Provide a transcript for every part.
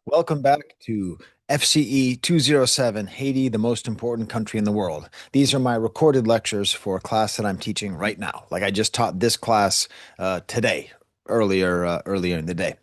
Welcome back to FCE 207, Haiti, the most important country in the world. These are my recorded lectures for a class that I'm teaching right now. Like I just taught this class today, earlier in the day.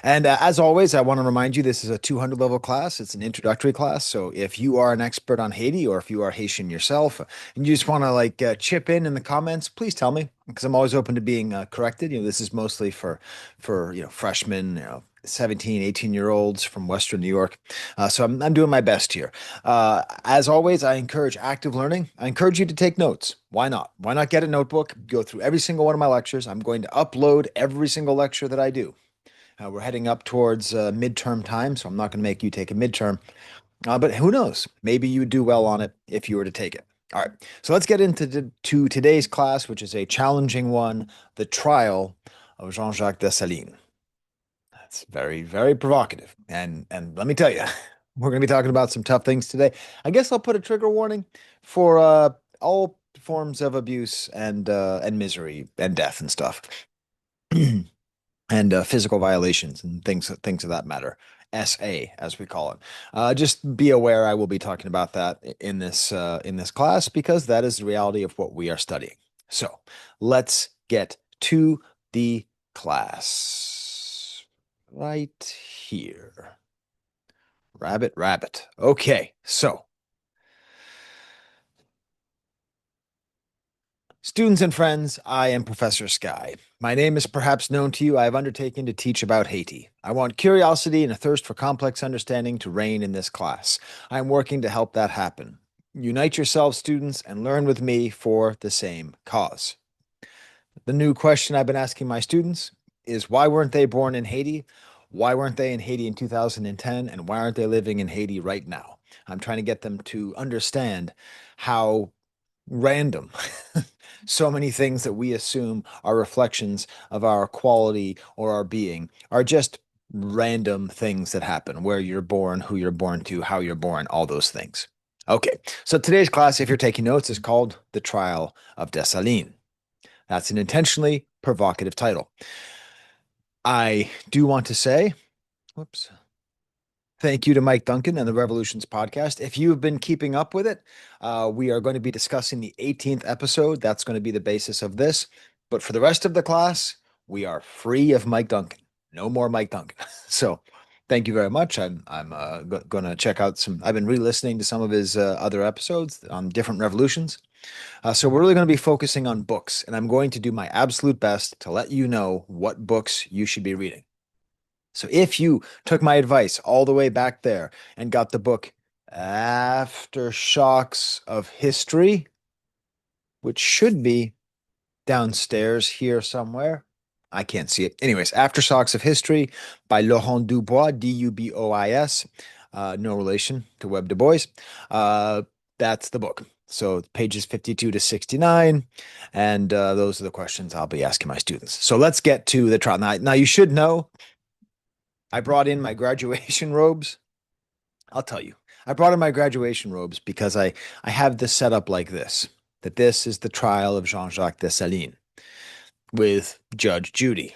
And as always, I want to remind you this is a 200 level class. It's an introductory class. So if you are an expert on Haiti or if you are Haitian yourself and you just want to chip in the comments, please tell me because I'm always open to being corrected. This is mostly for freshmen, 17, 18-year-olds from Western New York. So I'm doing my best here. As always, I encourage active learning. I encourage you to take notes. Why not? Why not get a notebook, go through every single one of my lectures? I'm going to upload every single lecture that I do. We're heading up towards midterm time, so I'm not going to make you take a midterm. But who knows? Maybe you would do well on it if you were to take it. All right, so let's get to today's class, which is a challenging one, the trial of Jean-Jacques Dessalines. That's very, very provocative. And let me tell you, we're going to be talking about some tough things today. I guess I'll put a trigger warning for all forms of abuse and misery and death and stuff, and physical violations and things of that matter. SA, as we call it. Just be aware I will be talking about that in this class because that is the reality of what we are studying. So let's get to the class right here. Rabbit, rabbit. Okay, so students and friends, I am Professor Sky. My name is perhaps known to you. I have undertaken to teach about Haiti. I want curiosity and a thirst for complex understanding to reign in this class. I am working to help that happen. Unite yourselves, students, and learn with me for the same cause. The new question I've been asking my students is why weren't they born in Haiti? Why weren't they in Haiti in 2010? And why aren't they living in Haiti right now? I'm trying to get them to understand how random so many things that we assume are reflections of our quality or our being are just random things that happen where you're born, who you're born to, how you're born, all those things. Okay, so today's class, if you're taking notes, is called The Trial of Dessalines. That's an intentionally provocative title. I do want to say, whoops, thank you to Mike Duncan and the Revolutions podcast. If you have been keeping up with it, we are going to be discussing the 18th episode. That's going to be the basis of this. But for the rest of the class, we are free of Mike Duncan. No more Mike Duncan. So thank you very much. I'm going to check out some. I've been re-listening to some of his other episodes on different revolutions. So we're really going to be focusing on books, and I'm going to do my absolute best to let you know what books you should be reading. So if you took my advice all the way back there and got the book Aftershocks of History, which should be downstairs here somewhere. I can't see it. Anyways, Aftershocks of History by Laurent Dubois, Dubois. No relation to Webb Du Bois. That's the book. So pages 52 to 69. And those are the questions I'll be asking my students. So let's get to the trial. Now you should know I brought in my graduation robes. I'll tell you. I brought in my graduation robes because I have this set up like this, that this is the trial of Jean-Jacques Dessalines with Judge Judy.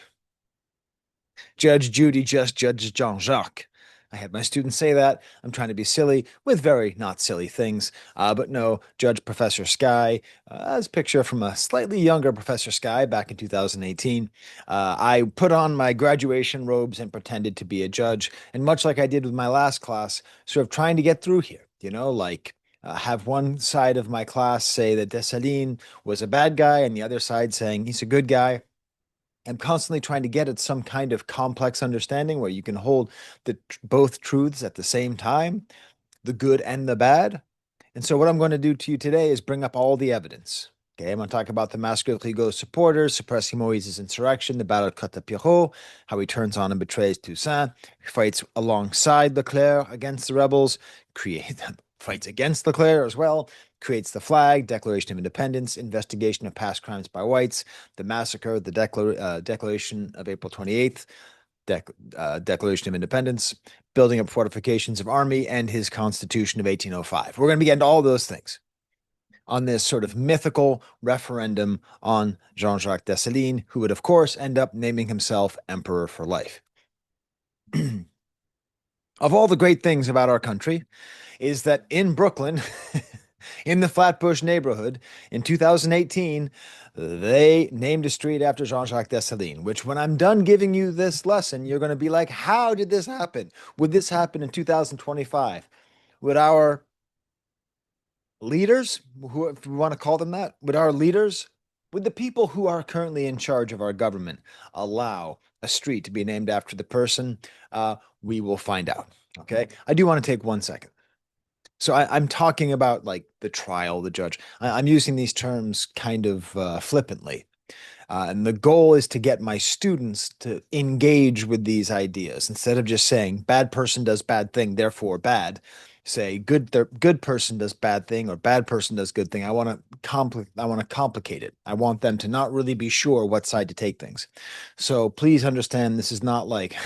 Judge Judy just judged Jean-Jacques. I had my students say that. I'm trying to be silly with very not silly things. But no, Judge Professor Sky, as a picture from a slightly younger Professor Sky back in 2018. I put on my graduation robes and pretended to be a judge. And much like I did with my last class, sort of trying to get through here, have one side of my class say that Dessalines was a bad guy and the other side saying he's a good guy. I'm constantly trying to get at some kind of complex understanding where you can hold both truths at the same time, the good and the bad. And so what I'm going to do to you today is bring up all the evidence. Okay, I'm going to talk about the Massacre de Rigaud's supporters, suppressing Moise's insurrection, the Battle of Cote-Pierrot, how he turns on and betrays Toussaint, fights alongside Leclerc against the rebels, fights against Leclerc as well, creates the flag, Declaration of Independence, investigation of past crimes by whites, the massacre, the Declaration of April 28th, Declaration of Independence, building up fortifications of army, and his Constitution of 1805. We're going to be getting to all those things on this sort of mythical referendum on Jean-Jacques Dessalines, who would, of course, end up naming himself emperor for life. Of all the great things about our country is that in Brooklyn, in the Flatbush neighborhood, in 2018, they named a street after Jean-Jacques Dessalines, which when I'm done giving you this lesson, you're going to be like, how did this happen? Would this happen in 2025? Would our leaders, who, if we want to call them that, would our leaders, would the people who are currently in charge of our government allow a street to be named after the person? We will find out. Okay. I do want to take 1 second. So I'm talking about like the trial, the judge. I'm using these terms kind of flippantly. And the goal is to get my students to engage with these ideas instead of just saying bad person does bad thing, therefore bad. Say good person does bad thing or bad person does good thing. I want to complicate it. I want them to not really be sure what side to take things. So please understand this is not like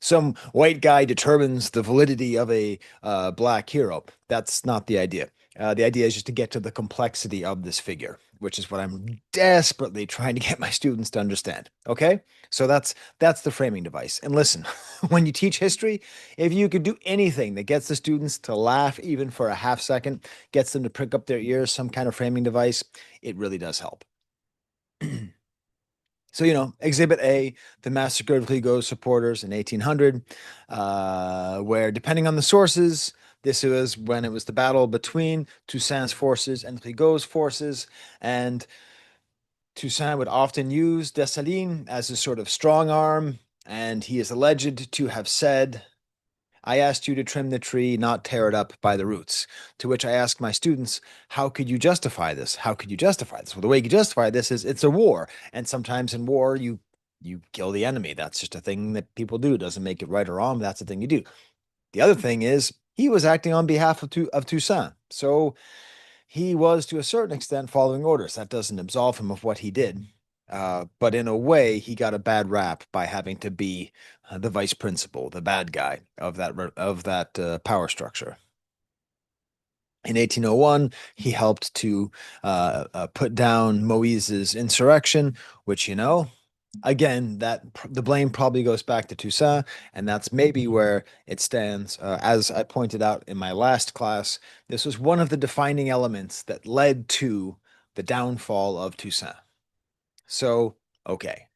some white guy determines the validity of a black hero. That's not the idea. The idea is just to get to the complexity of this figure, which is what I'm desperately trying to get my students to understand. Okay, so that's the framing device. And listen, when you teach history, if you could do anything that gets the students to laugh even for a half second, gets them to prick up their ears, some kind of framing device, it really does help. So, Exhibit A, the massacre of Rigaud's supporters in 1800, where, depending on the sources, this was when it was the battle between Toussaint's forces and Rigaud's forces. And Toussaint would often use Dessalines as a sort of strong arm. And he is alleged to have said, I asked you to trim the tree, not tear it up by the roots. To which I ask my students, how could you justify this? How could you justify this? Well, the way you justify this is it's a war. And sometimes in war, you kill the enemy. That's just a thing that people do. It doesn't make it right or wrong. That's the thing you do. The other thing is he was acting on behalf of Toussaint. So he was, to a certain extent, following orders. That doesn't absolve him of what he did. But in a way, he got a bad rap by having to be the vice principal, the bad guy of that power structure. In 1801, he helped to put down Moise's insurrection, which, again, that the blame probably goes back to Toussaint, and that's maybe where it stands. As I pointed out in my last class, this was one of the defining elements that led to the downfall of Toussaint. So, okay.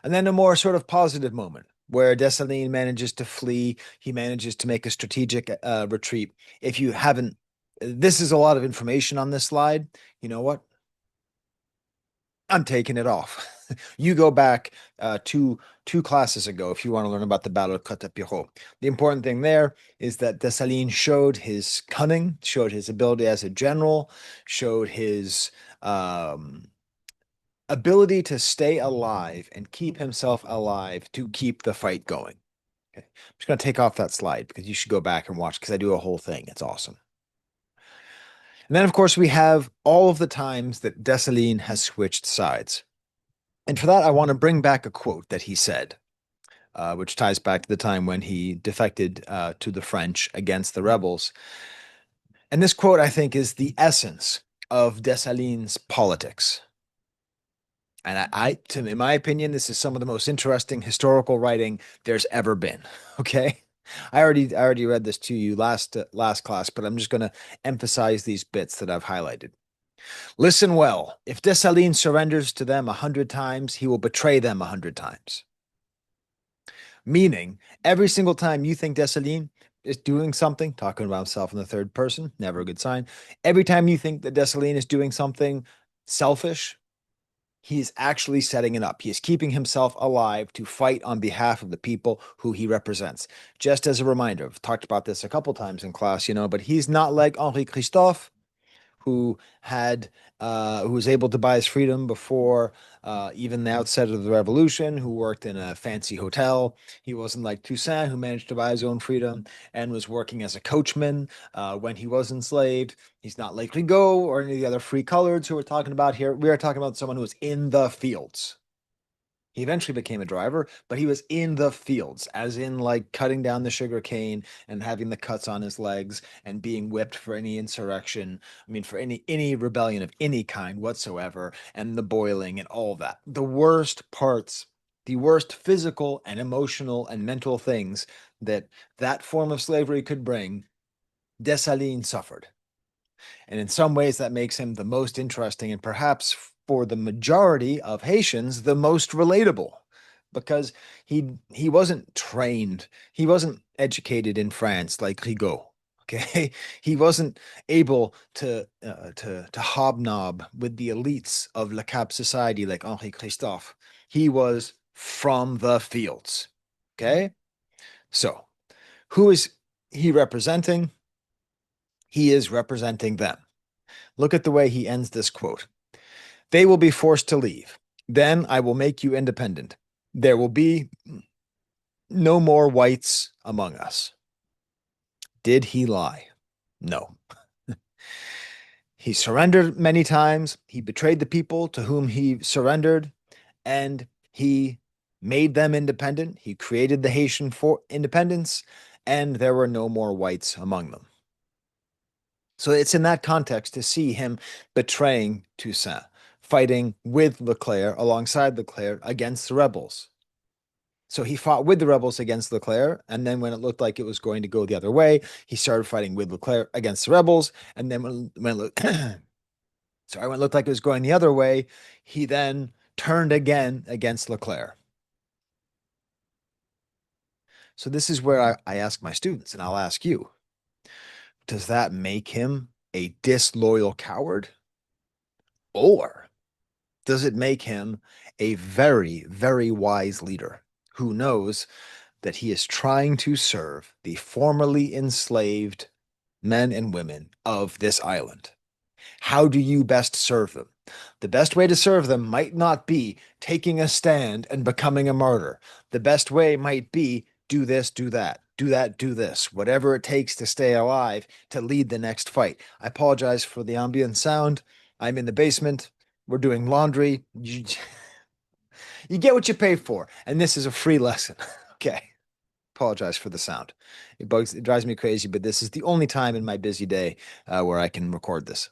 And then a more sort of positive moment where Dessalines manages to flee. He manages to make a strategic retreat. If you haven't, this is a lot of information on this slide. You know what? I'm taking it off. You go back two classes ago if you want to learn about the Battle of Cote-Piro. The important thing there is that Dessalines showed his cunning, showed his ability as a general, showed his ability to stay alive and keep himself alive to keep the fight going. Okay. I'm just going to take off that slide because you should go back and watch because I do a whole thing. It's awesome. And then, of course, we have all of the times that Dessalines has switched sides. And for that, I want to bring back a quote that he said, which ties back to the time when he defected to the French against the rebels. And this quote, I think, is the essence of Dessalines' politics. And in my opinion, this is some of the most interesting historical writing there's ever been. Okay. I already read this to you last class, but I'm just going to emphasize these bits that I've highlighted. Listen well. If Dessalines surrenders to them 100 times, he will betray them 100 times. Meaning, every single time you think Dessalines is doing something, talking about himself in the third person, never a good sign. Every time you think that Dessalines is doing something selfish, he is actually setting it up. He is keeping himself alive to fight on behalf of the people who he represents. Just as a reminder, I've talked about this a couple times in class, but he's not like Henri Christophe, who who was able to buy his freedom before even the outset of the revolution, who worked in a fancy hotel. He wasn't like Toussaint, who managed to buy his own freedom and was working as a coachman when he was enslaved. He's not like Rigaud or any of the other free coloreds who we're talking about here. We are talking about someone who was in the fields. He eventually became a driver, but he was in the fields, as in like cutting down the sugar cane and having the cuts on his legs and being whipped for any insurrection. I mean, for any rebellion of any kind whatsoever, and the boiling and all that. The worst parts the worst physical and emotional and mental things that that form of slavery could bring, Dessalines suffered. And in some ways, that makes him the most interesting and perhaps for the majority of Haitians, the most relatable because he wasn't trained, he wasn't educated in France like Rigaud. Okay, he wasn't able to hobnob with the elites of Le Cap society like Henri Christophe. He was from the fields. Okay, so who is he representing? He is representing them. Look at the way he ends this quote. They will be forced to leave. Then I will make you independent. There will be no more whites among us. Did he lie? No. He surrendered many times. He betrayed the people to whom he surrendered, and he made them independent. He created the Haitian for independence, and there were no more whites among them. So it's in that context to see him betraying Toussaint, fighting with Leclerc alongside Leclerc against the rebels. So he fought with the rebels against Leclerc, and then when it looked like it was going to go the other way, he started fighting with Leclerc against the rebels. And then when when it looked like it was going the other way, he then turned again against Leclerc. So this is where I ask my students, and I'll ask you, does that make him a disloyal coward? Or does it make him a very, very wise leader who knows that he is trying to serve the formerly enslaved men and women of this island? How do you best serve them? The best way to serve them might not be taking a stand and becoming a martyr. The best way might be do this, do that, do that, do this, whatever it takes to stay alive to lead the next fight. I apologize for the ambient sound. I'm in the basement. We're doing laundry. You get what you pay for. And this is a free lesson. Okay. Apologize for the sound. It drives me crazy, but this is the only time in my busy day where I can record this.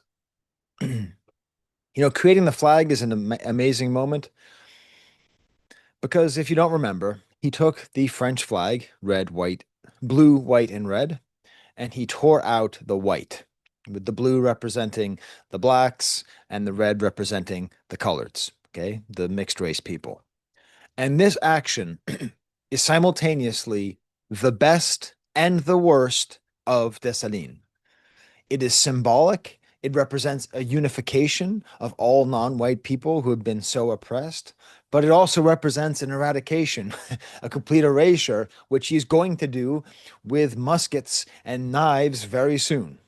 Creating the flag is an amazing moment because if you don't remember, he took the French flag, red, white, blue, white, and red, and he tore out the white, with the blue representing the blacks and the red representing the coloreds, okay, the mixed race people. And this action is simultaneously the best and the worst of Dessalines. It is symbolic. It represents a unification of all non-white people who have been so oppressed, but it also represents an eradication, a complete erasure, which he's going to do with muskets and knives very soon.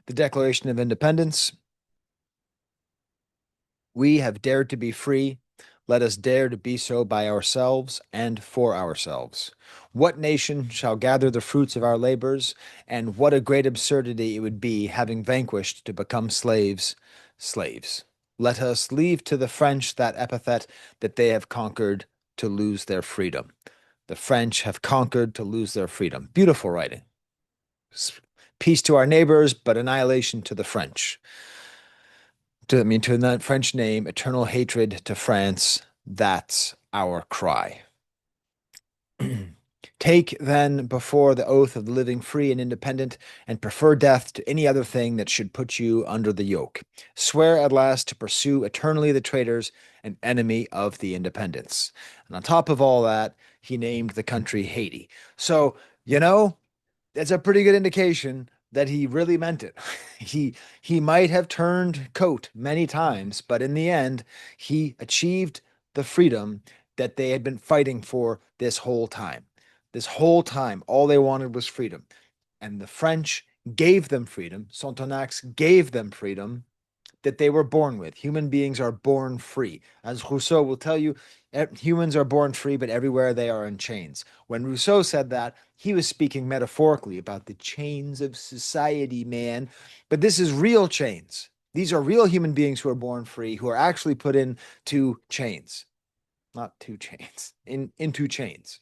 The Declaration of Independence. We have dared to be free. Let us dare to be so by ourselves and for ourselves. What nation shall gather the fruits of our labors? And what a great absurdity it would be, having vanquished to become slaves, slaves. Let us leave to the French that epithet that they have conquered to lose their freedom. The French have conquered to lose their freedom. Beautiful writing. Peace to our neighbors, but annihilation to the French. To that French name, eternal hatred to France. That's our cry. Take then before the oath of the living free and independent, and prefer death to any other thing that should put you under the yoke. Swear at last to pursue eternally the traitors, and enemy of the independence. And on top of all that, he named the country Haiti. So, that's a pretty good indication that he really meant it. He might have turned coat many times, but in the end, he achieved the freedom that they had been fighting for this whole time. This whole time, all they wanted was freedom. And the French gave them freedom. Sontonax gave them freedom that they were born with. Human beings are born free. As Rousseau will tell you, humans are born free, but everywhere they are in chains. When Rousseau said that, he was speaking metaphorically about the chains of society, man. But this is real chains. These are real human beings who are born free, who are actually put into chains, not two chains, into chains.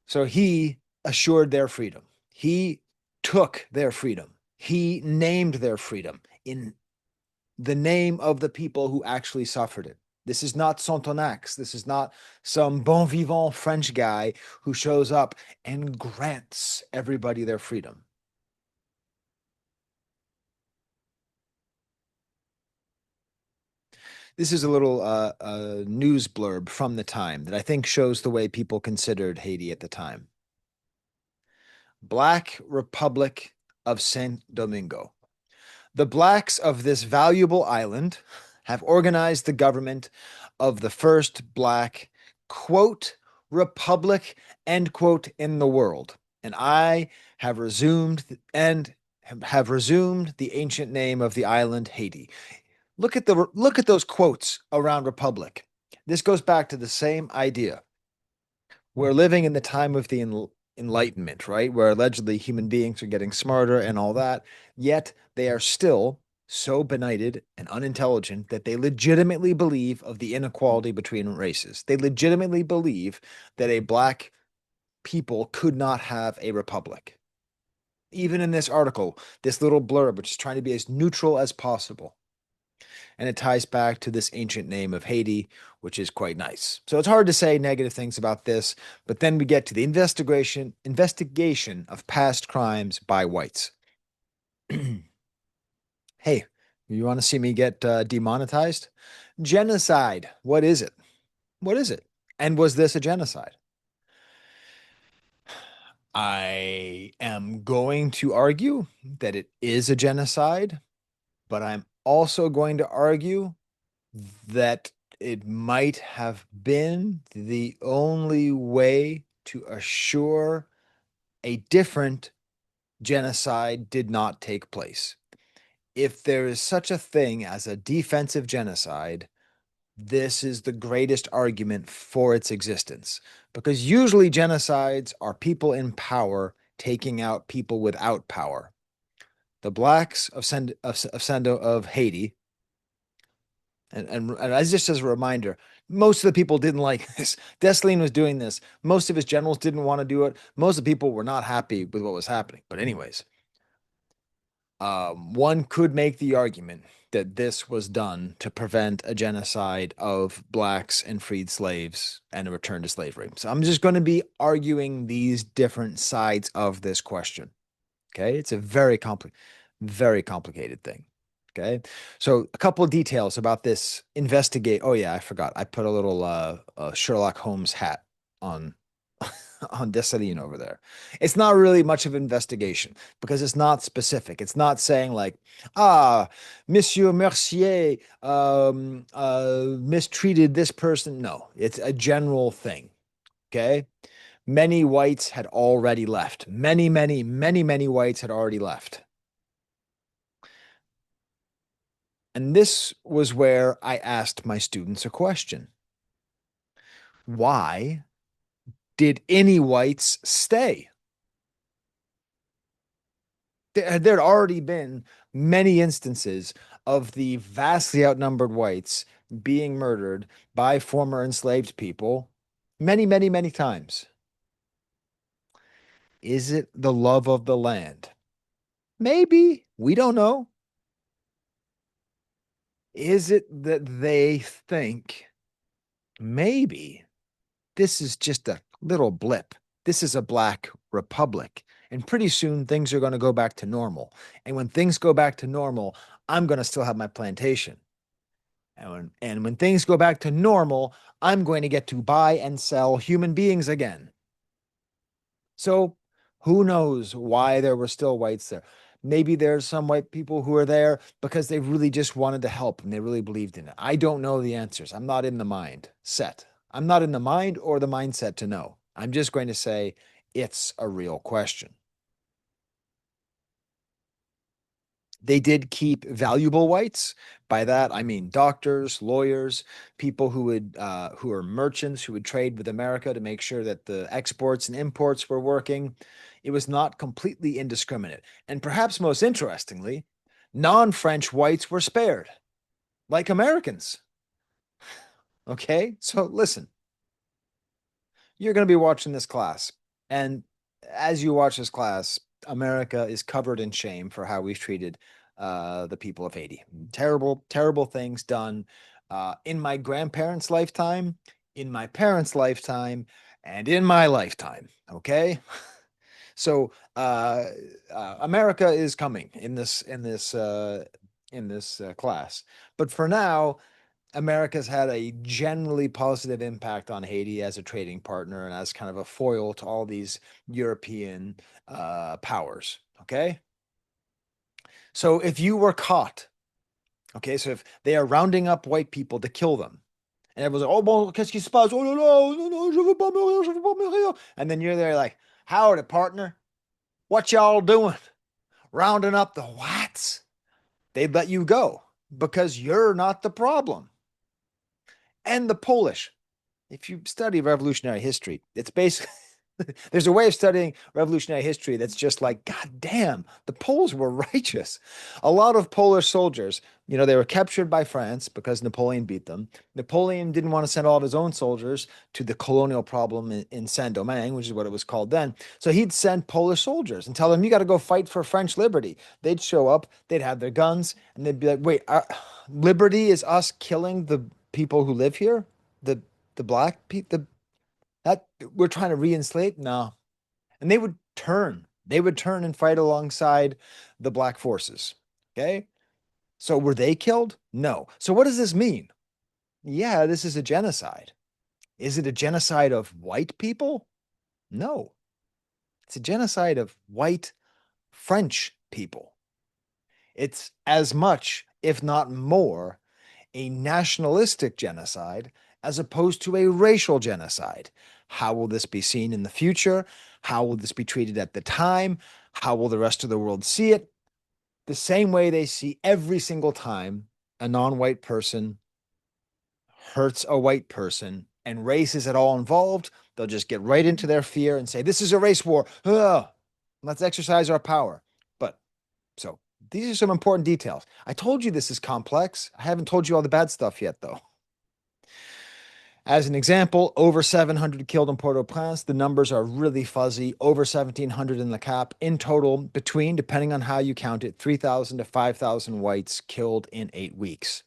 So he assured their freedom. He took their freedom. He named their freedom in the name of the people who actually suffered it. This is not Sontonax. This is not some bon vivant French guy who shows up and grants everybody their freedom. This is a little news blurb from the time that I think shows the way people considered Haiti at the time. Black Republic of Saint Domingo. The blacks of this valuable island have organized the government of the first black, quote, republic, end quote, in the world. And I have resumed the ancient name of the island, Haiti. Look at those quotes around republic. This goes back to the same idea. We're living in the time of the Enlightenment, right? Where allegedly human beings are getting smarter and all that, yet they are still so benighted and unintelligent that they legitimately believe of the inequality between races. They legitimately believe that a black people could not have a republic. Even in this article, this little blurb, which is trying to be as neutral as possible, and it ties back to this ancient name of Haiti, which is quite nice. So it's hard to say negative things about this, but then we get to the investigation of past crimes by whites. Hey, you want to see me get demonetized? Genocide. What is it? What is it? And was this a genocide? I am going to argue that it is a genocide, but I'm also going to argue that it might have been the only way to assure a different genocide did not take place. If there is such a thing as a defensive genocide, this is the greatest argument for its existence. Because usually genocides are people in power taking out people without power. The blacks of Haiti, and as just as a reminder, most of the people didn't like this. Dessalines was doing this. Most of his generals didn't want to do it. Most of the people were not happy with what was happening. But anyways, one could make the argument that this was done to prevent a genocide of blacks and freed slaves and a return to slavery. So I'm just going to be arguing these different sides of this question. Okay, it's a very complicated thing. Okay, so a couple of details about this investigate. Oh yeah, I forgot. I put a little Sherlock Holmes hat on on Dessalines over there. It's not really much of an investigation because it's not specific. It's not saying like, ah, Monsieur Mercier mistreated this person. No, it's a general thing. Okay. Many whites had already left. Many whites had already left. And this was where I asked my students a question. Why did any whites stay? There'd already been many instances of the vastly outnumbered whites being murdered by former enslaved people many times. Is it the love of the land? Maybe. We don't know. Is it that they think maybe this is just a little blip? This is a black republic. And pretty soon things are going to go back to normal. And when things go back to normal, I'm going to still have my plantation. And when things go back to normal, I'm going to get to buy and sell human beings again. So who knows why there were still whites there? Maybe there's some white people who are there because they really just wanted to help and they really believed in it. I don't know the answers. I'm not in the mind set. I'm not in the mind or the mindset to know. I'm just going to say it's a real question. They did keep valuable whites. By that, I mean doctors, lawyers, people who are merchants who would trade with America to make sure that the exports and imports were working. It was not completely indiscriminate. And perhaps most interestingly, non-French whites were spared, like Americans. Okay? So listen, you're going to be watching this class. And as you watch this class, America is covered in shame for how we've treated the people of Haiti. Terrible, terrible things done in my grandparents' lifetime, in my parents' lifetime, and in my lifetime. Okay, so America is coming in this class, but for now, America's had a generally positive impact on Haiti as a trading partner and as kind of a foil to all these European powers. Okay. So if you were caught, okay, so if they are rounding up white people to kill them, and everyone's like, oh, bon, qu'est-ce qui se passe? Oh, no, no, no, no, je veux pas mourir, je veux pas mourir. And then you're there like, howdy, partner. What y'all doing? Rounding up the whites? They'd let you go because you're not the problem. And the Polish, if you study revolutionary history, it's basically there's a way of studying revolutionary history that's just like, God damn, the Poles were righteous. A lot of Polish soldiers, they were captured by France because Napoleon beat them. Napoleon didn't want to send all of his own soldiers to the colonial problem in Saint-Domingue, which is what it was called then. So he'd send Polish soldiers and tell them, you got to go fight for French liberty. They'd show up, they'd have their guns, and they'd be like, wait, liberty is us killing the people who live here? The the black people, that we're trying to re-enslave? No. And they would turn and fight alongside the black forces. Okay. So were they killed? No. So what does this mean? Yeah, this is a genocide. Is it a genocide of white people? No. It's a genocide of white French people. It's as much, if not more, a nationalistic genocide as opposed to a racial genocide. How will this be seen in the future? How will this be treated at the time? How will the rest of the world see it? The same way they see every single time a non white person hurts a white person and race is at all involved, they'll just get right into their fear and say, this is a race war. Ugh, let's exercise our power. But so these are some important details. I told you this is complex. I haven't told you all the bad stuff yet, though. As an example, over 700 killed in Port-au-Prince. The numbers are really fuzzy. Over 1,700 in the Cap. In total, between, depending on how you count it, 3,000 to 5,000 whites killed in 8 weeks.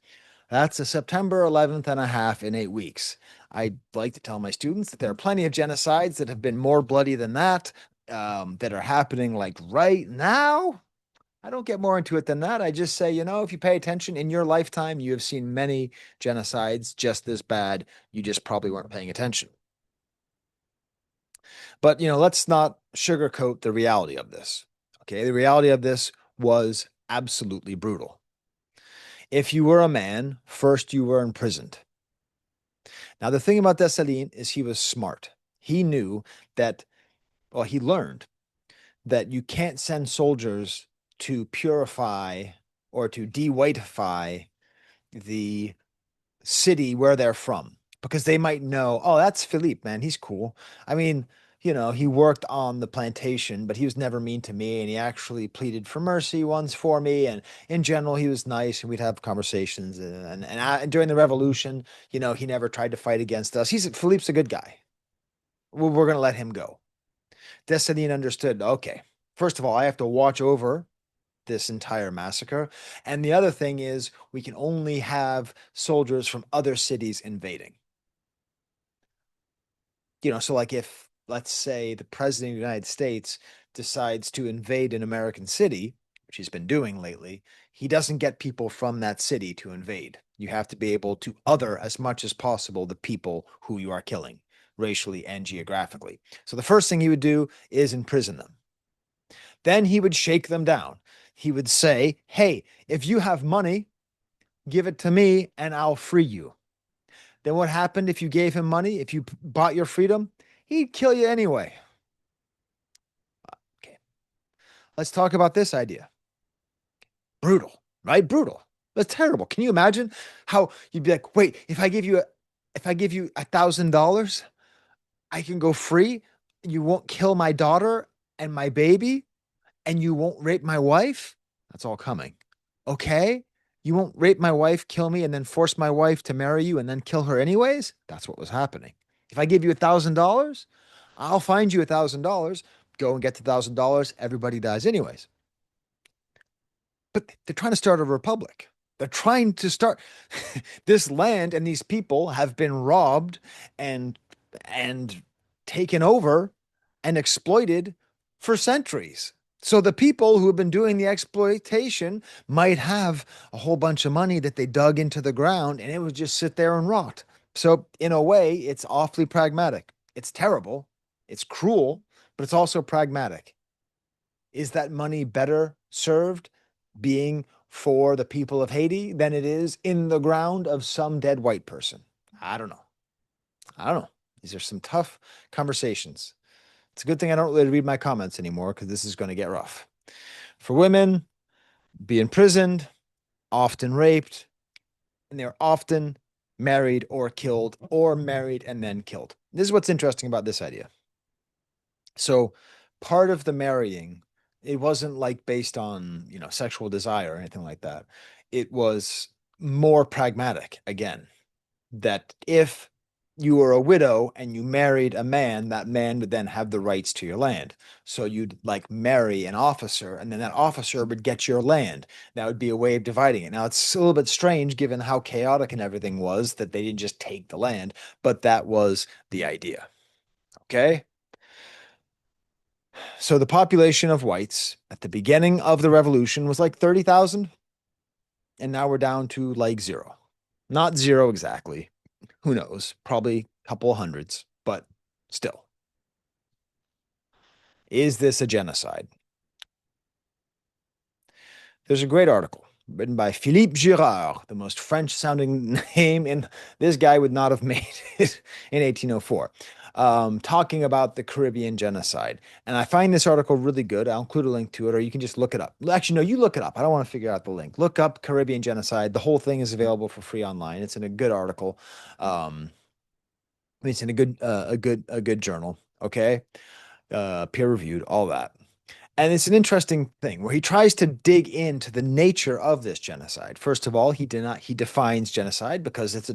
That's a September 11th and a half in 8 weeks. I like to tell my students that there are plenty of genocides that have been more bloody than that are happening like right now. I don't get more into it than that. I just say, if you pay attention in your lifetime, you have seen many genocides just this bad. You just probably weren't paying attention. But, let's not sugarcoat the reality of this. Okay. The reality of this was absolutely brutal. If you were a man, first you were imprisoned. Now, the thing about Dessalines is he was smart. He knew that, well, he learned that you can't send soldiers to purify or to de-whiteify the city where they're from because they might know, oh, that's Philippe, man. He's cool. I mean, he worked on the plantation, but he was never mean to me. And he actually pleaded for mercy once for me. And in general, he was nice and we'd have conversations. And during the revolution, he never tried to fight against us. Philippe's a good guy. We're going to let him go. Dessalines understood, okay, first of all, I have to watch over this entire massacre. And the other thing is, we can only have soldiers from other cities invading. So like if, let's say, the president of the United States decides to invade an American city, which he's been doing lately, he doesn't get people from that city to invade. You have to be able to other as much as possible the people who you are killing, racially and geographically. So the first thing he would do is imprison them. Then he would shake them down. He would say, hey, if you have money, give it to me and I'll free you. Then what happened if you gave him money? If you bought your freedom, he'd kill you anyway. Okay. Let's talk about this idea. Brutal, right? Brutal. That's terrible. Can you imagine how you'd be like, wait, if I give you $1,000, I can go free. You won't kill my daughter and my baby, and you won't rape my wife? That's all coming. Okay? You won't rape my wife, kill me, and then force my wife to marry you and then kill her anyways? That's what was happening. If I give you $1,000, I'll find you $1,000, Go and get the $1,000. Everybody dies anyways. But they're trying to start a republic. They're trying to start this land, and these people have been robbed and and taken over and exploited for centuries. So the people who have been doing the exploitation might have a whole bunch of money that they dug into the ground and it would just sit there and rot. So in a way, it's awfully pragmatic. It's terrible, it's cruel, but it's also pragmatic. Is that money better served being for the people of Haiti than it is in the ground of some dead white person? I don't know. I don't know. These are some tough conversations. It's a good thing I don't really read my comments anymore because this is going to get rough. For women, be imprisoned, often raped, and they're often married or killed, or married and then killed. This is what's interesting about this idea. So part of the marrying, it wasn't like based on, sexual desire or anything like that. It was more pragmatic again, that if you were a widow and you married a man, that man would then have the rights to your land. So you'd like marry an officer, and then that officer would get your land. That would be a way of dividing it. Now, it's a little bit strange given how chaotic and everything was that they didn't just take the land, but that was the idea. Okay. So the population of whites at the beginning of the revolution was like 30,000, and now we're down to like zero. Not zero exactly. Who knows? Probably a couple of hundreds, but still. Is this a genocide? There's a great article written by Philippe Girard, the most French sounding name in this guy would not have made it in 1804, talking about the Caribbean genocide. And I find this article really good. I'll include a link to it, or you can just look it up. Actually, no, you look it up. I don't want to figure out the link. Look up Caribbean genocide. The whole thing is available for free online. It's in a good article. It's in a good journal. Okay, peer reviewed, all that. And it's an interesting thing where he tries to dig into the nature of this genocide. First of all, he defines genocide because it's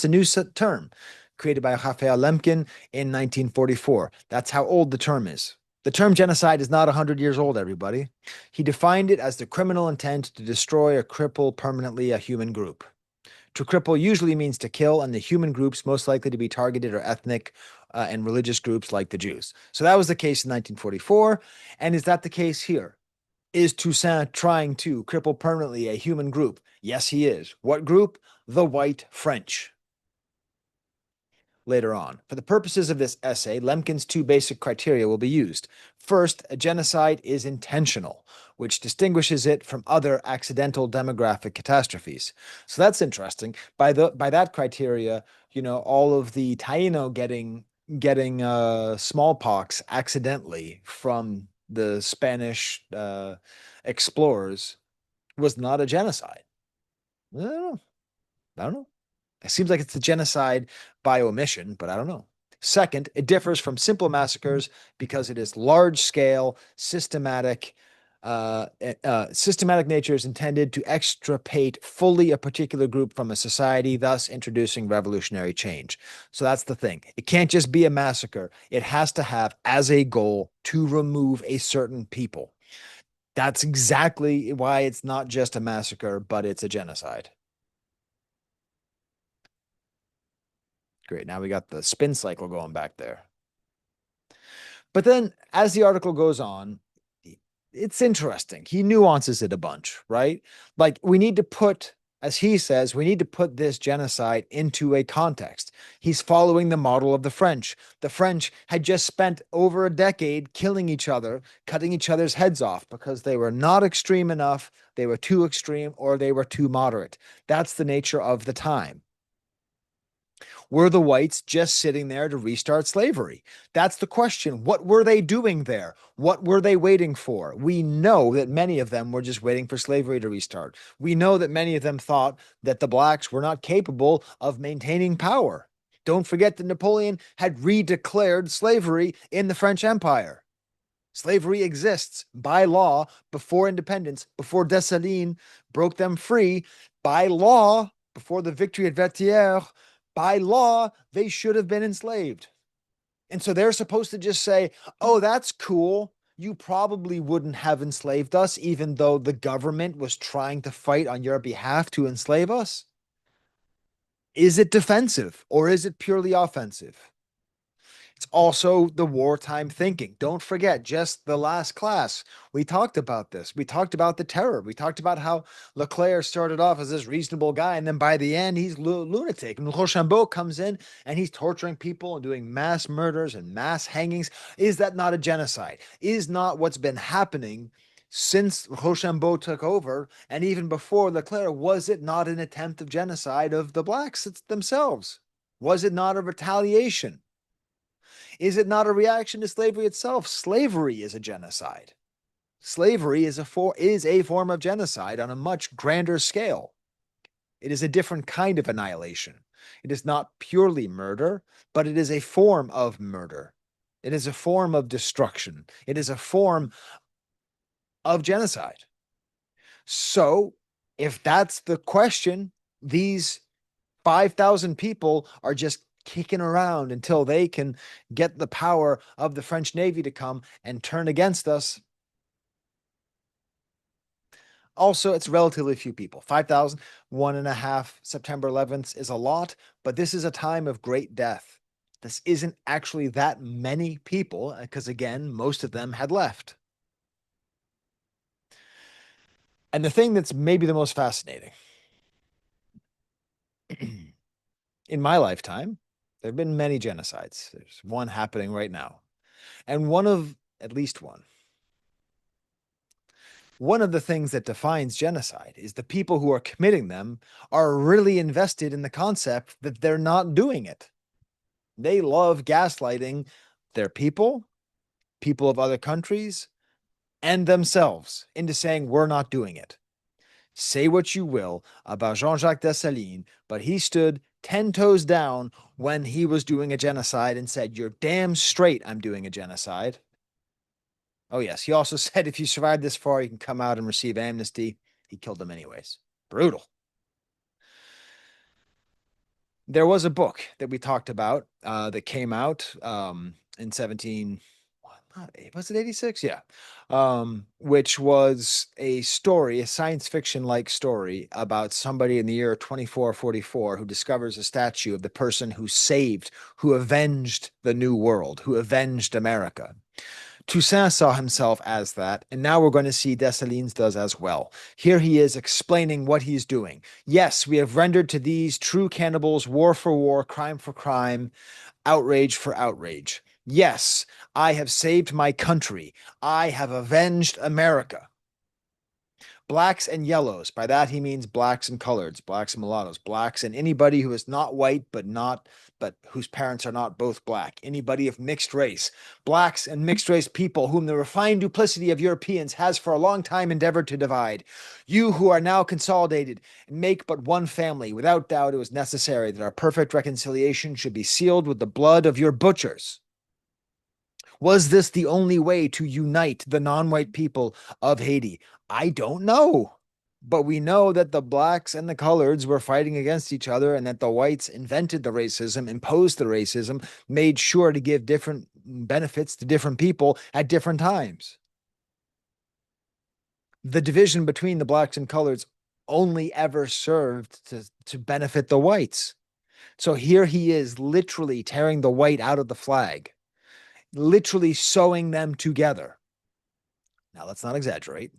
a new term created by Raphael Lemkin in 1944. That's how old the term is. The term genocide is not 100 years old, everybody. He defined it as the criminal intent to destroy or cripple permanently a human group. To cripple usually means to kill, and the human groups most likely to be targeted are ethnic and religious groups like the Jews. So that was the case in 1944. And is that the case here? Is Toussaint trying to cripple permanently a human group? Yes, he is. What group? The white French. Later on. For the purposes of this essay, Lemkin's two basic criteria will be used. First, a genocide is intentional, which distinguishes it from other accidental demographic catastrophes. So that's interesting. By that criteria, all of the Taino getting smallpox accidentally from the Spanish explorers was not a genocide. I don't know. I don't know. It seems like it's a genocide by omission, but I don't know. Second, it differs from simple massacres because it is large scale, systematic. Systematic nature is intended to extirpate fully a particular group from a society, thus introducing revolutionary change. So that's the thing. It can't just be a massacre. It has to have as a goal to remove a certain people. That's exactly why it's not just a massacre, but it's a genocide. Great. Now we got the spin cycle going back there. But then as the article goes on, it's interesting. He nuances it a bunch, right? Like we need to put, as he says, we need to put this genocide into a context. He's following the model of the French. The French had just spent over a decade killing each other, cutting each other's heads off because they were not extreme enough, they were too extreme, or they were too moderate. That's the nature of the time. Were the whites just sitting there to restart slavery? That's the question. What were they doing there? What were they waiting for? We know that many of them were just waiting for slavery to restart. We know that many of them thought that the blacks were not capable of maintaining power. Don't forget that Napoleon had redeclared slavery in the French Empire. Slavery exists by law before independence, before Dessalines broke them free. By law, before the victory at Vertières, by law, they should have been enslaved. And so they're supposed to just say, oh, that's cool. You probably wouldn't have enslaved us, even though the government was trying to fight on your behalf to enslave us. Is it defensive or is it purely offensive? It's also the wartime thinking. Don't forget, just the last class, we talked about this. We talked about the terror. We talked about how Leclerc started off as this reasonable guy, and then by the end, he's lunatic. And Rochambeau comes in and he's torturing people and doing mass murders and mass hangings. Is that not a genocide? Is not what's been happening since Rochambeau took over, and even before Leclerc, was it not an attempt of genocide of the blacks themselves? Was it not a retaliation? Is it not a reaction to slavery itself? Slavery is a genocide. Slavery is a form of genocide on a much grander scale. It is a different kind of annihilation. It is not purely murder, but it is a form of murder. It is a form of destruction. It is a form of genocide. So, if that's the question, these 5,000 people are just kicking around until they can get the power of the French Navy to come and turn against us. Also, it's relatively few people. 5,000, 1.5 September 11th is a lot, but this is a time of great death. This isn't actually that many people because, again, most of them had left. And the thing that's maybe the most fascinating in my lifetime, there have been many genocides. There's one happening right now. And at least one of the things that defines genocide is the people who are committing them are really invested in the concept that they're not doing it. They love gaslighting their people of other countries, and themselves into saying, we're not doing it. Say what you will about Jean-Jacques Dessalines, but he stood 10 toes down when he was doing a genocide and said, you're damn straight I'm doing a genocide. Oh, yes. He also said if you survive this far, you can come out and receive amnesty. He killed them anyways. Brutal. There was a book that we talked about that came out in 17, was it 86? Yeah. Which was a story, a science fiction like story about somebody in the year 2444 who discovers a statue of the person who saved, who avenged the New World, who avenged America. Toussaint saw himself as that, and now we're going to see Dessalines does as well. Here he is explaining what he's doing. Yes, we have rendered to these true cannibals war for war, crime for crime, outrage for outrage. Yes, I have saved my country. I have avenged America. Blacks and yellows. By that he means blacks and coloreds, blacks and mulattoes, blacks and anybody who is not white but whose parents are not both black. Anybody of mixed race. Blacks and mixed race people whom the refined duplicity of Europeans has for a long time endeavored to divide. You who are now consolidated and make but one family, without doubt it was necessary that our perfect reconciliation should be sealed with the blood of your butchers. Was this the only way to unite the non-white people of Haiti? I don't know. But we know that the blacks and the coloreds were fighting against each other and that the whites invented the racism, imposed the racism, made sure to give different benefits to different people at different times. The division between the blacks and coloreds only ever served to benefit the whites. So here he is literally tearing the white out of the flag, literally sewing them together. Now, let's not exaggerate.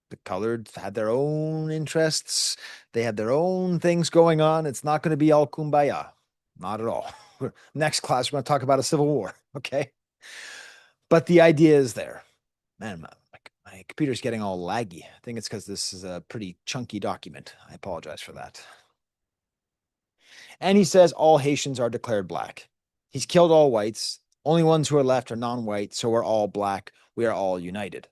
The colored had their own interests. They had their own things going on. It's not going to be all kumbaya. Not at all. Next class, we're going to talk about a civil war. Okay. But the idea is there. Man, my computer's getting all laggy. I think it's because this is a pretty chunky document. I apologize for that. And he says all Haitians are declared black. He's killed all whites. Only ones who are left are non-white. So we're all black. We are all united.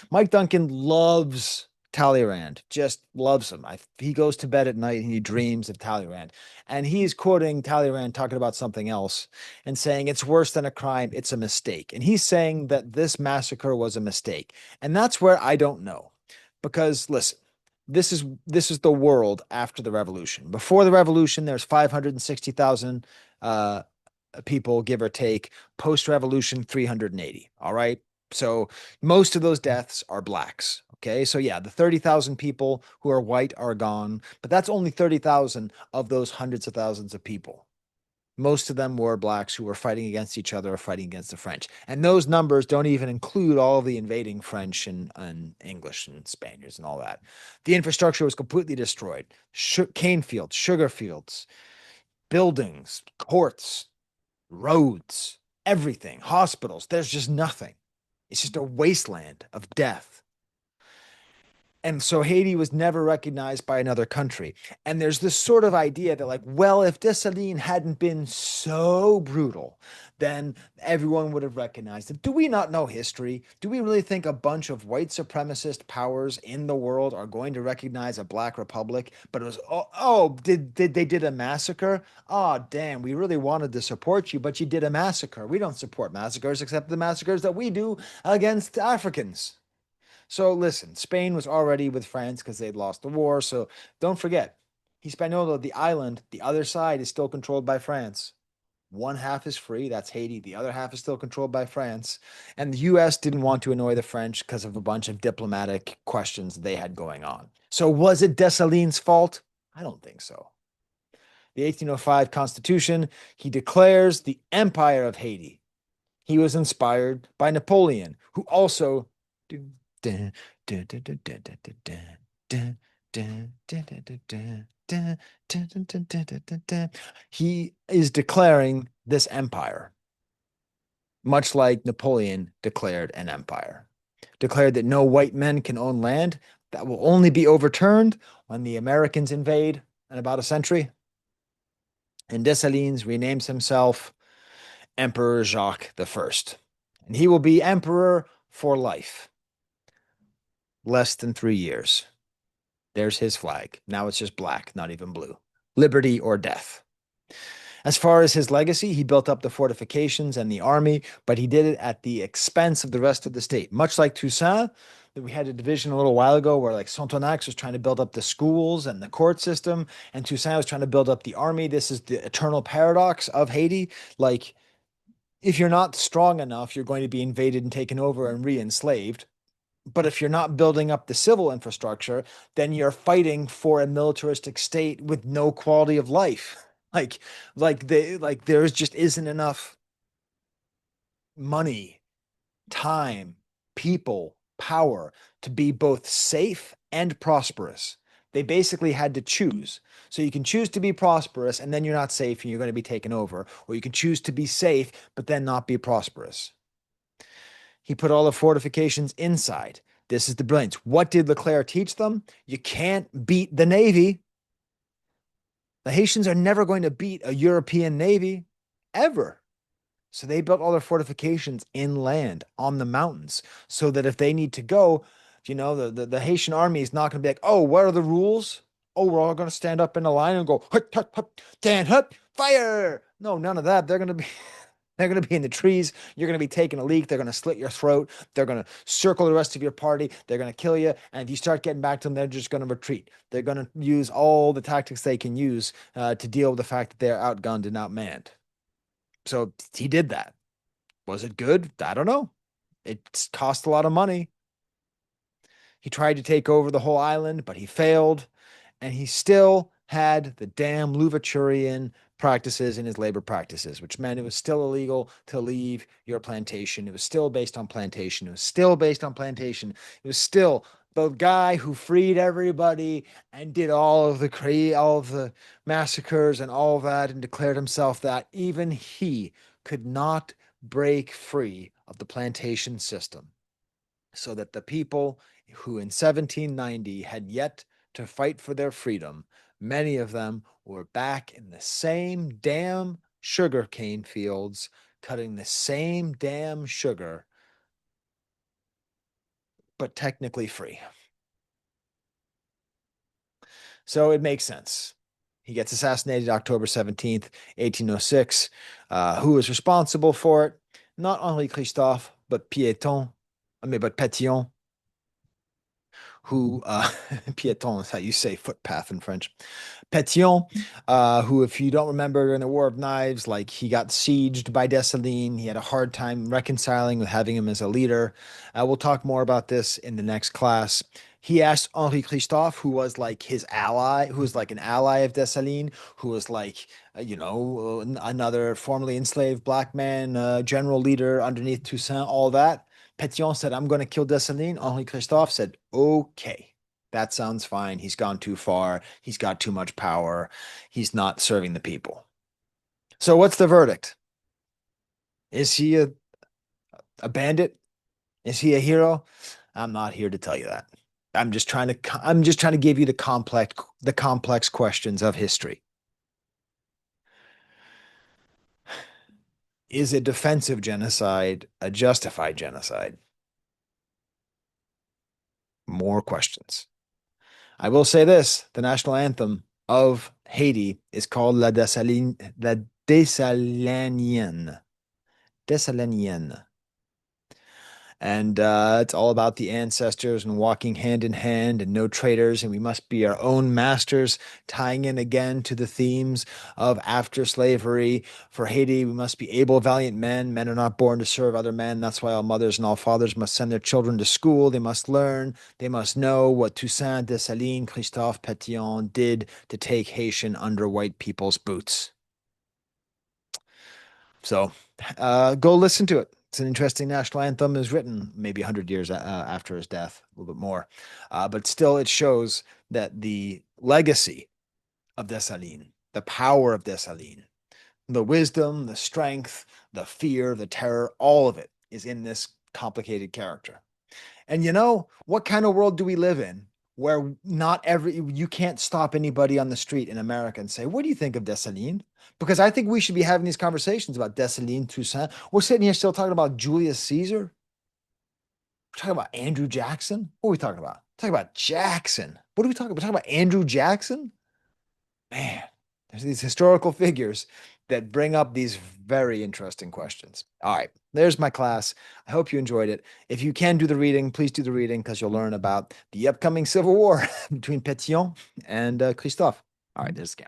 Mike Duncan loves Talleyrand, just loves him. He goes to bed at night and he dreams of Talleyrand. And he's quoting Talleyrand talking about something else and saying it's worse than a crime, it's a mistake. And he's saying that this massacre was a mistake. And that's where I don't know. Because listen, this is the world after the revolution. Before the revolution, there's 560,000 people, give or take, post-revolution 380. All right. So most of those deaths are blacks. Okay. So yeah, the 30,000 people who are white are gone, but that's only 30,000 of those hundreds of thousands of people. Most of them were blacks who were fighting against each other or fighting against the French. And those numbers don't even include all of the invading French and English and Spaniards and all that. The infrastructure was completely destroyed. Cane fields, sugar fields, buildings, courts, roads, everything, hospitals. There's just nothing. It's just a wasteland of death. And so Haiti was never recognized by another country. And there's this sort of idea that, like, well, if Dessalines hadn't been so brutal, then everyone would have recognized it. Do we not know history? Do we really think a bunch of white supremacist powers in the world are going to recognize a black republic? But it was, did they did a massacre? Oh, damn, we really wanted to support you, but you did a massacre. We don't support massacres except the massacres that we do against Africans. So listen, Spain was already with France because they'd lost the war. So don't forget, Hispaniola, the island, the other side is still controlled by France. One half is free, that's Haiti. The other half is still controlled by France. And the US didn't want to annoy the French because of a bunch of diplomatic questions they had going on. So was it Dessalines' fault? I don't think so. The 1805 Constitution, he declares the Empire of Haiti. He was inspired by Napoleon, who also he is declaring this empire, much like Napoleon declared an empire, declared that no white men can own land. That will only be overturned when the Americans invade in about a century. And Dessalines renames himself Emperor Jacques I. And he will be emperor for life. Less than 3 years. There's his flag. Now it's just black, not even blue. Liberty or death. As far as his legacy, he built up the fortifications and the army, but he did it at the expense of the rest of the state. Much like Toussaint, that we had a division a little while ago where like Sontonax was trying to build up the schools and the court system, and Toussaint was trying to build up the army. This is the eternal paradox of Haiti. Like, if you're not strong enough, you're going to be invaded and taken over and re-enslaved. But if you're not building up the civil infrastructure, then you're fighting for a militaristic state with no quality of life. Like, like there just isn't enough money, time, people, power to be both safe and prosperous. They basically had to choose. So you can choose to be prosperous and then you're not safe and you're going to be taken over, or you can choose to be safe but then not be prosperous. He put all the fortifications inside. This is the brilliance. What did Leclerc teach them? You can't beat the Navy. The Haitians are never going to beat a European Navy, ever. So they built all their fortifications inland on the mountains so that if they need to go, the Haitian army is not going to be like, oh, what are the rules? Oh, we're all going to stand up in a line and go, hut, hut, hut, stand up, fire. No, none of that. They're going to be in the trees. You're going to be taking a leak. They're going to slit your throat. They're going to circle the rest of your party. They're going to kill you. And if you start getting back to them, they're just going to retreat. They're going to use all the tactics they can use to deal with the fact that they're outgunned and outmanned. So he did that. Was it good? I don't know. It cost a lot of money. He tried to take over the whole island, but he failed. And he still had the damn Louverturian practices in his labor practices, which meant it was still illegal to leave your plantation. It was still based on plantation. It was still based on plantation. It was still the guy who freed everybody and did all of the massacres and all of that and declared himself that even he could not break free of the plantation system. So that the people who in 1790 had yet to fight for their freedom, many of them were back in the same damn sugarcane fields, cutting the same damn sugar, but technically free. So it makes sense. He gets assassinated October 17th, 1806. Who is responsible for it? Not Henri Christophe, but Pétion, who Piéton is how you say footpath in French. Pétion, who, if you don't remember, in the War of Knives, like he got sieged by Dessalines. He had a hard time reconciling with having him as a leader. We'll talk more about this in the next class. He asked Henri Christophe, who was like his ally, who was like an ally of Dessalines, who was like, another formerly enslaved black man, general leader underneath Toussaint, all that. Pétion said, I'm going to kill Dessalines. Henri Christophe said, okay. That sounds fine. He's gone too far. He's got too much power. He's not serving the people. So what's the verdict? Is he a bandit? Is he a hero? I'm not here to tell you that. I'm just trying to give you the complex questions of history. Is a defensive genocide a justified genocide? More questions. I will say this, the national anthem of Haiti is called La Dessalinienne. Dessalinienne. And it's all about the ancestors and walking hand in hand and no traitors. And we must be our own masters, tying in again to the themes of after slavery. For Haiti, we must be able, valiant men. Men are not born to serve other men. That's why all mothers and all fathers must send their children to school. They must learn. They must know what Toussaint, Dessalines, Christophe Pétion did to take Haitian under white people's boots. So go listen to it. It's an interesting national anthem. It was written maybe 100 years after his death, a little bit more. But still, it shows that the legacy of Dessalines, the power of Dessalines, the wisdom, the strength, the fear, the terror, all of it is in this complicated character. And what kind of world do we live in where you can't stop anybody on the street in America and say, what do you think of Dessalines? Because I think we should be having these conversations about Dessalines, Toussaint. We're sitting here still talking about Julius Caesar. We're talking about Andrew Jackson. What are we talking about? Talking about Jackson. What are we talking about? We're talking about Andrew Jackson? Man, there's these historical figures that bring up these very interesting questions. All right, there's my class. I hope you enjoyed it. If you can do the reading, please do the reading because you'll learn about the upcoming civil war between Pétion and Christophe. All right, there's the